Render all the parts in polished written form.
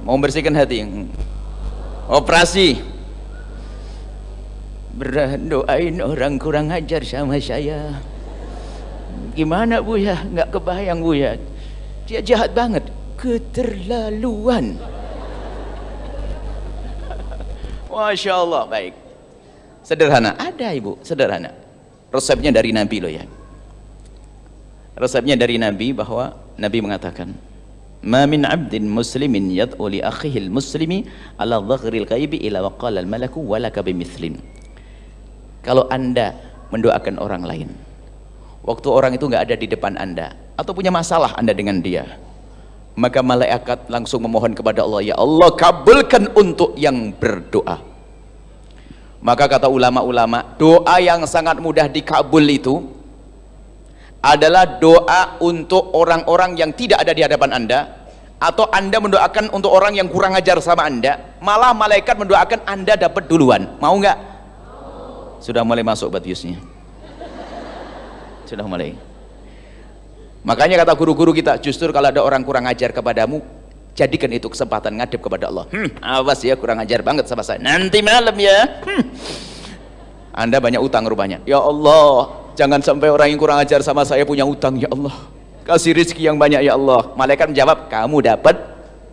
mau membersihkan hati, operasi, doain orang kurang ajar sama saya. Gimana Buya? Nggak kebayang Buya, dia jahat banget, keterlaluan. Masya Allah. Baik, sederhana, ada ibu, sederhana, resepnya dari Nabi loh ya, resepnya dari Nabi, bahwa Nabi mengatakan, ma min abdin muslimin yad'u li akhihil muslimi ala dhaghril ghaibi ila waqala al malaku walaka bimithlin. Kalau anda mendoakan orang lain waktu orang itu nggak ada di depan anda, atau punya masalah anda dengan dia, maka malaikat langsung memohon kepada Allah, ya Allah kabulkan untuk yang berdoa. Maka kata ulama-ulama, doa yang sangat mudah dikabul itu adalah doa untuk orang-orang yang tidak ada di hadapan anda, atau anda mendoakan untuk orang yang kurang ajar sama anda, malah malaikat mendoakan anda dapat duluan. Mau nggak? Sudah mulai masuk batiusnya, sudah mulai. Makanya kata guru-guru kita, justru kalau ada orang kurang ajar kepadamu, jadikan itu kesempatan ngadep kepada Allah. Awas ya, kurang ajar banget sama saya, nanti malam ya. Anda banyak utang rupanya. Ya Allah, jangan sampai orang yang kurang ajar sama saya punya utang, ya Allah. Kasih rezeki yang banyak ya Allah. Malaikat menjawab, kamu dapat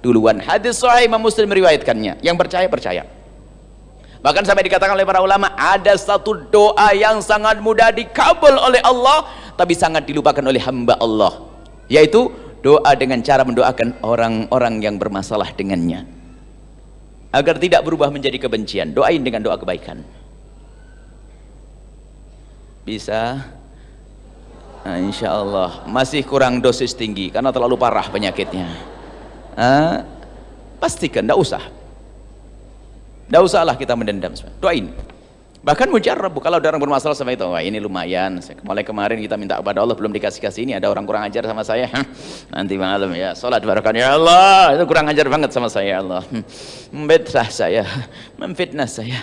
duluan. Hadis sahih, Imam Muslim meriwayatkannya. Yang percaya, percaya. Bahkan sampai dikatakan oleh para ulama, ada satu doa yang sangat mudah dikabul oleh Allah, tapi sangat dilupakan oleh hamba Allah, yaitu doa dengan cara mendoakan orang-orang yang bermasalah dengannya agar tidak berubah menjadi kebencian. Doain dengan doa kebaikan. Bisa? Nah, insya Allah masih kurang dosis tinggi karena terlalu parah penyakitnya. Pastikan, tidak usahlah kita mendendam. Doain. Bahkan mujarab, kalau ada orang bermasalah sama itu, wah ini lumayan, mulai kemarin kita minta kepada Allah belum dikasih-kasih, ini ada orang kurang ajar sama saya, nanti malam ya sholat barakah, ya Allah itu kurang ajar banget sama saya, ya Allah memfitnah saya,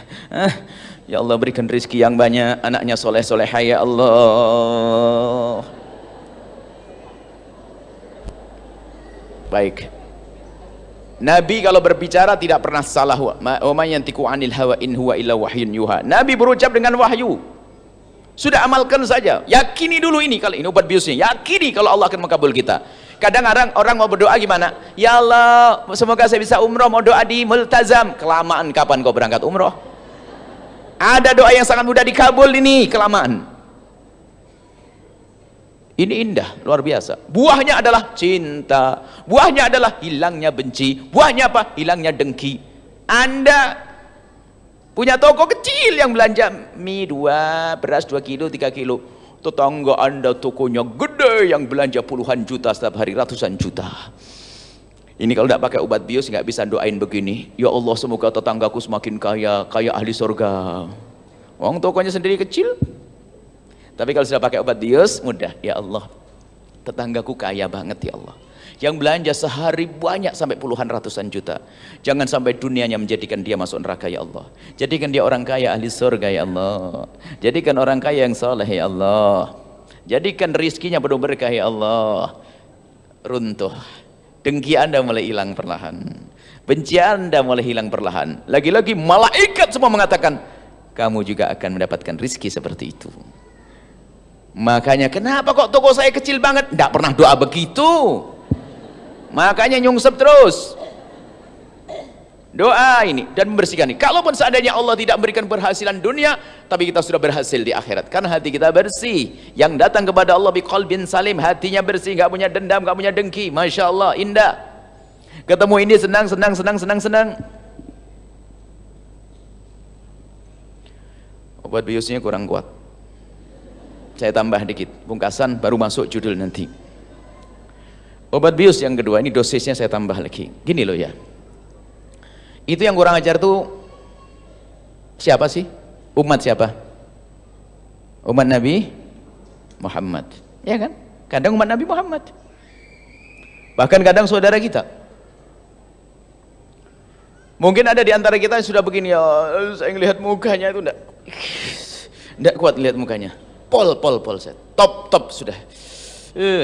ya Allah berikan rezeki yang banyak, anaknya soleh-solehah ya Allah. Baik, Nabi kalau berbicara tidak pernah salah. Wa may yantiqu 'anil hawa in huwa illa wahyun yuha. Nabi berucap dengan wahyu. Sudah amalkan saja. Yakini dulu ini, kalau ini obat biusnya. Yakini kalau Allah akan mengabul kita. Kadang-kadang orang mau berdoa gimana? Ya Allah, semoga saya bisa umroh, mau doa di multazam. Kelamaan, kapan kau berangkat umroh? Ada doa yang sangat mudah dikabul ini, kelamaan. Ini indah, luar biasa. Buahnya adalah cinta, buahnya adalah hilangnya benci, buahnya apa? Hilangnya dengki. Anda punya toko kecil yang belanja mie 2, beras 2 kilo, 3 kilo. Tetangga Anda tokonya gede yang belanja puluhan juta setiap hari, ratusan juta. Ini kalau tidak pakai obat bius nggak bisa doain begini. Ya Allah, semoga tetanggaku semakin kaya, kaya ahli surga. Wong tokonya sendiri kecil. Tapi kalau sudah pakai obat bius, mudah. Ya Allah, tetanggaku kaya banget ya Allah. Yang belanja sehari banyak sampai puluhan ratusan juta. Jangan sampai dunianya menjadikan dia masuk neraka ya Allah. Jadikan dia orang kaya ahli surga ya Allah. Jadikan orang kaya yang saleh ya Allah. Jadikan rizkinya penuh berkah ya Allah. Runtuh. Dengki Anda mulai hilang perlahan. Benci Anda mulai hilang perlahan. Lagi-lagi malaikat semua mengatakan, kamu juga akan mendapatkan rizki seperti itu. Makanya kenapa kok toko saya kecil banget? Tidak pernah doa begitu. Makanya nyungsep terus. Doa ini dan membersihkan ini. Kalaupun seandainya Allah tidak memberikan berhasilan dunia, tapi kita sudah berhasil di akhirat. Karena hati kita bersih. Yang datang kepada Allah biqalbin salim, hatinya bersih, nggak punya dendam, nggak punya dengki. Masya Allah, indah. Ketemu ini senang. Obat biusnya kurang kuat. Saya tambah dikit, pungkasan baru masuk judul nanti. Obat bius yang kedua ini dosisnya saya tambah lagi. Gini loh ya, itu yang kurang ajar tuh siapa sih? Umat siapa? Umat Nabi Muhammad, ya kan? Kadang umat Nabi Muhammad, bahkan kadang saudara kita. Mungkin ada di antara kita yang sudah begini, ya saya ngelihat mukanya itu enggak kuat lihat mukanya. Pol set. Top sudah.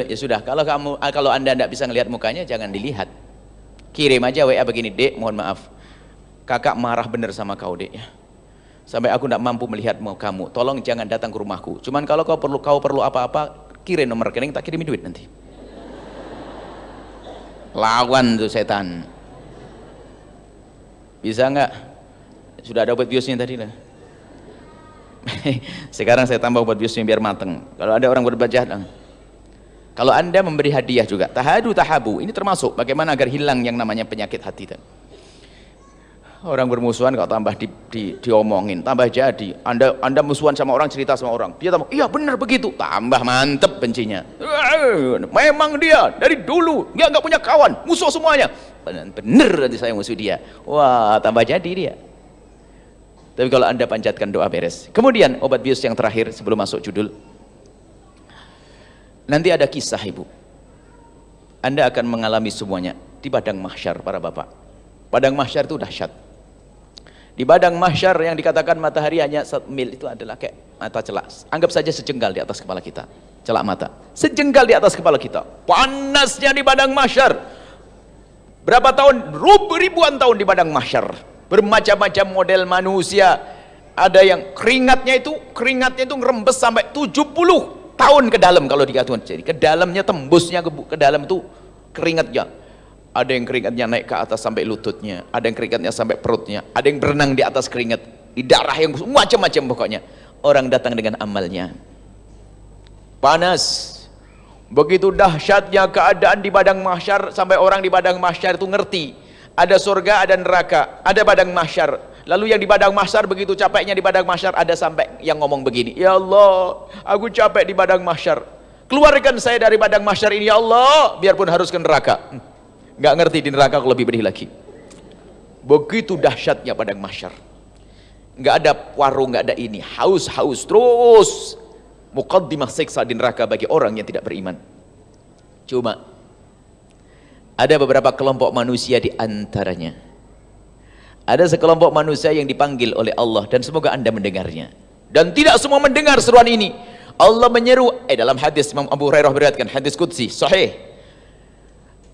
Ya sudah, kalau Anda tidak bisa ngelihat mukanya, jangan dilihat. Kirim aja WA begini, Dek, mohon maaf, kakak marah bener sama kau, Dek, ya. Sampai aku tidak mampu melihat kamu, tolong jangan datang ke rumahku, cuman kalau kau perlu apa-apa, kirim nomor rekening, tak kirimi duit nanti. Lawan tuh setan. Bisa nggak? Sudah ada obat biusnya tadi lah. Sekarang saya tambah obat biusnya biar mateng. Kalau ada orang berbuat jahat, kalau anda memberi hadiah juga, tahadu tahabu, ini termasuk bagaimana agar hilang yang namanya penyakit hati tadi. Orang bermusuhan kalau tambah diomongin, tambah jadi. Anda musuhan sama orang, cerita sama orang, dia tambah, iya benar begitu, tambah mantep bencinya. Memang dia dari dulu dia nggak punya kawan, musuh semuanya. Bener nanti saya musuh dia. Wah, tambah jadi dia. Tapi kalau anda panjatkan doa, beres. Kemudian obat bius yang terakhir sebelum masuk judul, nanti ada kisah ibu. Anda akan mengalami semuanya di padang mahsyar para bapak. Padang mahsyar itu dahsyat. Di padang mahsyar yang dikatakan matahari hanya 1 mil, itu adalah kayak mata celak. Anggap saja sejengkal di atas kepala kita, celak mata. Sejengkal di atas kepala kita. Panasnya di padang mahsyar. Berapa tahun? Ribuan tahun di padang mahsyar. Bermacam-macam model manusia. Ada yang keringatnya itu ngerembes sampai 70 tahun ke dalam kalau dikatakan. Jadi ke dalamnya, tembusnya ke dalam itu keringatnya. Ada yang keringatnya naik ke atas sampai lututnya, ada yang keringatnya sampai perutnya, ada yang berenang di atas keringat, di darah yang macam-macam pokoknya. Orang datang dengan amalnya. Panas. Begitu dahsyatnya keadaan di padang mahsyar, sampai orang di padang mahsyar itu ngerti. Ada surga, ada neraka, ada padang mahsyar. Lalu yang di padang mahsyar, begitu capeknya di padang mahsyar, ada sampai yang ngomong begini, ya Allah, aku capek di padang mahsyar. Keluarkan saya dari padang mahsyar ini ya Allah, biarpun harus ke neraka. Nggak ngerti di neraka aku lebih pedih lagi. Begitu dahsyatnya padang mahsyar. Nggak ada warung, nggak ada ini, haus terus. Muqaddimah siksa di neraka bagi orang yang tidak beriman. Cuma ada beberapa kelompok manusia di antaranya. Ada sekelompok manusia yang dipanggil oleh Allah, dan semoga anda mendengarnya. Dan tidak semua mendengar seruan ini. Allah menyeru, dalam hadis Imam Abu Hurairah beriwayatkan, hadis qudsi sahih,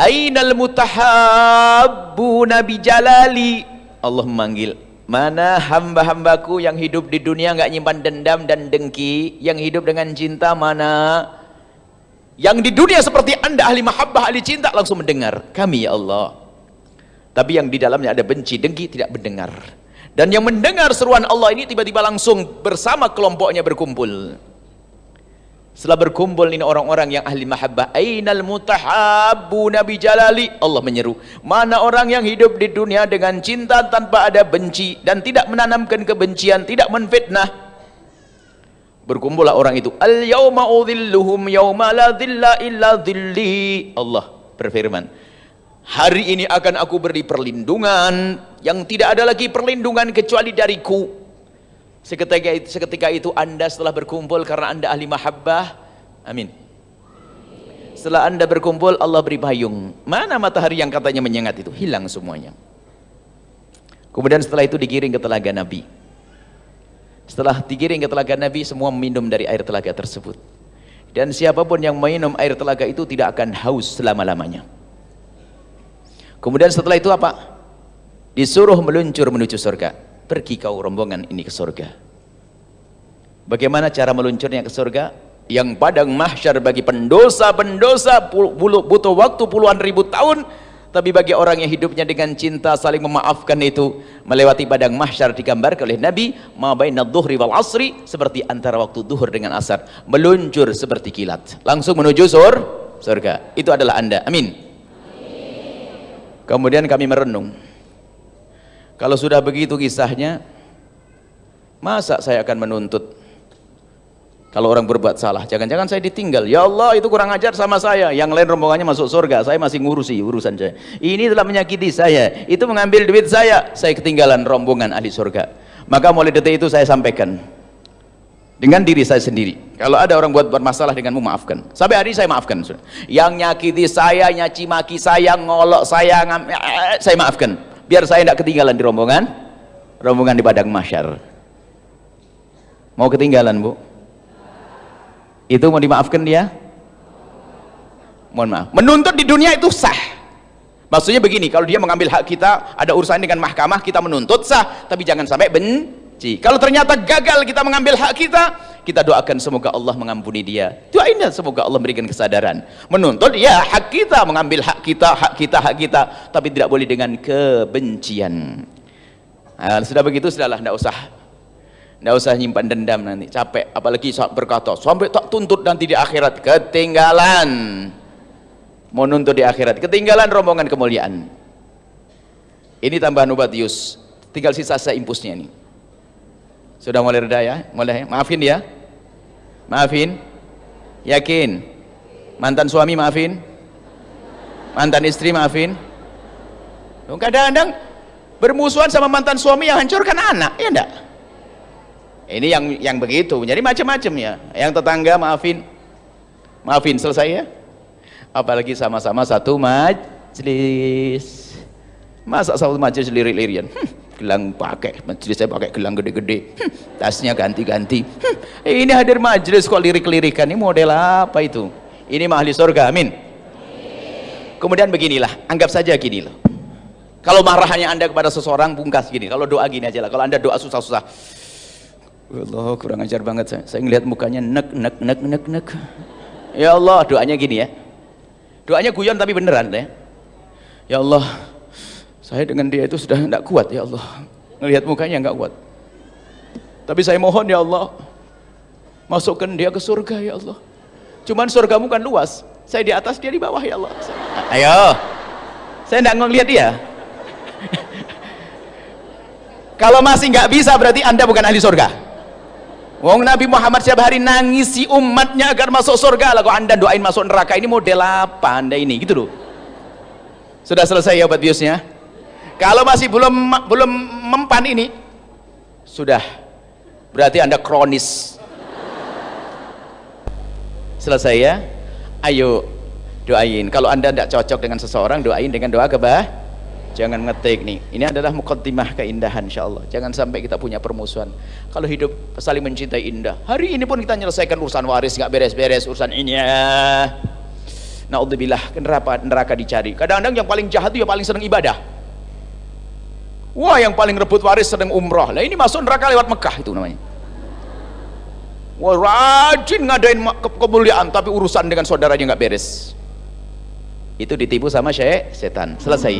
Ainal mutahabbuna bijalali. Allah memanggil, mana hamba-hambaku yang hidup di dunia nggak nyimpan dendam dan dengki, yang hidup dengan cinta mana? Yang di dunia seperti anda, ahli mahabbah, ahli cinta, langsung mendengar kami ya Allah. Tapi yang di dalamnya ada benci, dengki, tidak mendengar. Dan yang mendengar seruan Allah ini tiba-tiba langsung bersama kelompoknya berkumpul. Setelah berkumpul ini orang-orang yang ahli mahabbah, ainal mutahabbuna bijalali, Allah menyeru, mana orang yang hidup di dunia dengan cinta tanpa ada benci dan tidak menanamkan kebencian, tidak menfitnah. Berkumpullah orang itu. Al yauma udhilluhum yauma la dhilla illa dhilli. Allah berfirman, hari ini akan aku beri perlindungan yang tidak ada lagi perlindungan kecuali dariku. Seketika itu anda setelah berkumpul karena anda ahli mahabbah, amin. Setelah anda berkumpul, Allah beri payung. Mana matahari yang katanya menyengat itu? Hilang semuanya. Kemudian setelah itu digiring ke telaga Nabi. Setelah digiring ke telaga Nabi, semua minum dari air telaga tersebut. Dan siapapun yang minum air telaga itu tidak akan haus selama-lamanya. Kemudian setelah itu apa? Disuruh meluncur menuju surga. Pergi kau rombongan ini ke surga. Bagaimana cara meluncurnya ke surga? Yang padang mahsyar bagi pendosa-pendosa butuh waktu puluhan ribu tahun, tapi bagi orang yang hidupnya dengan cinta saling memaafkan itu, melewati padang mahsyar digambarkan oleh Nabi, ma bainadh dhuhri wal asri, seperti antara waktu duhur dengan asar, meluncur seperti kilat, langsung menuju surga. Itu adalah anda, amin. Kemudian kami merenung, kalau sudah begitu kisahnya, masa saya akan menuntut kalau orang berbuat salah? Jangan-jangan saya ditinggal. Ya Allah, itu kurang ajar sama saya. Yang lain rombongannya masuk surga, saya masih ngurusi urusan saya. Ini telah menyakiti saya, itu mengambil duit saya ketinggalan rombongan ahli surga. Maka mulai detik itu saya sampaikan dengan diri saya sendiri, kalau ada orang buat masalah denganmu, maafkan. Sampai hari ini saya maafkan. Yang nyakiti saya, nyaci maki saya, ngolok saya maafkan. Biar saya tidak ketinggalan di rombongan di padang mahsyar. Mau ketinggalan, Bu? Itu mau dimaafkan dia? Mohon maaf. Menuntut di dunia itu sah, Maksudnya begini, kalau dia mengambil hak kita, ada urusan dengan mahkamah, kita menuntut sah, tapi jangan sampai benci. Kalau ternyata gagal kita mengambil hak kita doakan semoga Allah mengampuni dia. Doainnya semoga Allah memberikan kesadaran. Menuntut ya hak kita, mengambil hak kita, tapi tidak boleh dengan kebencian. Nah, sudah begitu sudahlah, tidak usah nyimpan dendam nanti, capek. Apalagi berkata sampai tak tuntut nanti di akhirat, ketinggalan. Mau nuntut di akhirat, ketinggalan rombongan kemuliaan. Ini tambahan obat Yus, tinggal sisa impusnya ini. Sudah mulai reda ya? Mulai, maafin ya? Maafin? Yakin? Mantan suami maafin? Mantan istri maafin? Kadang-kadang bermusuhan sama mantan suami yang hancurkan anak, ya enggak? Ini yang begitu, jadi macam-macam ya. Yang tetangga maafin, selesai ya. Apalagi sama-sama satu majlis. Masa satu majlis lirik-lirian? Gelang pakai, majlis saya pakai gelang gede-gede. Tasnya ganti-ganti. Ini hadir majlis kok lirik-lirikan, ini model apa itu? Ini ahli surga, amin. Kemudian beginilah, anggap saja gini loh. Kalau marahnya Anda kepada seseorang, bungkas gini. Kalau doa gini aja lah. Kalau Anda doa susah-susah, Allah kurang ajar banget saya ngelihat mukanya nek. Ya Allah, doanya gini ya. Doanya guyon tapi beneran ya. Ya Allah, saya dengan dia itu sudah tidak kuat ya Allah. Ngelihat mukanya nggak kuat. Tapi saya mohon ya Allah, masukkan dia ke surga ya Allah. Cuman surgamu kan luas. Saya di atas, dia di bawah ya Allah. Ayo. Saya tidak ngelihat dia. Kalau masih nggak bisa berarti Anda bukan ahli surga. Wong Nabi Muhammad setiap hari nangisi umatnya agar masuk surga. Lah kok Anda doain masuk neraka, ini model apa Anda ini? Gitu loh. Sudah selesai ya obat biusnya? Kalau masih belum mempan ini, sudah berarti Anda kronis. Selesai ya? Ayo doain. Kalau Anda tidak cocok dengan seseorang, doain dengan doa jangan ngetik nih. Ini adalah muqaddimah keindahan insyaallah. Jangan sampai kita punya permusuhan. Kalau hidup saling mencintai indah. Hari ini pun kita menyelesaikan urusan waris nggak beres-beres, urusan ini ya. Naudzubillah, neraka dicari. Kadang-kadang yang paling jahat itu yang paling senang ibadah. Wah, yang paling rebut waris sedang umroh. Lah ini masuk neraka lewat Mekah itu namanya. Wah, rajin ngadain kemuliaan tapi urusan dengan saudaranya nggak beres. Itu ditipu sama setan. Selesai.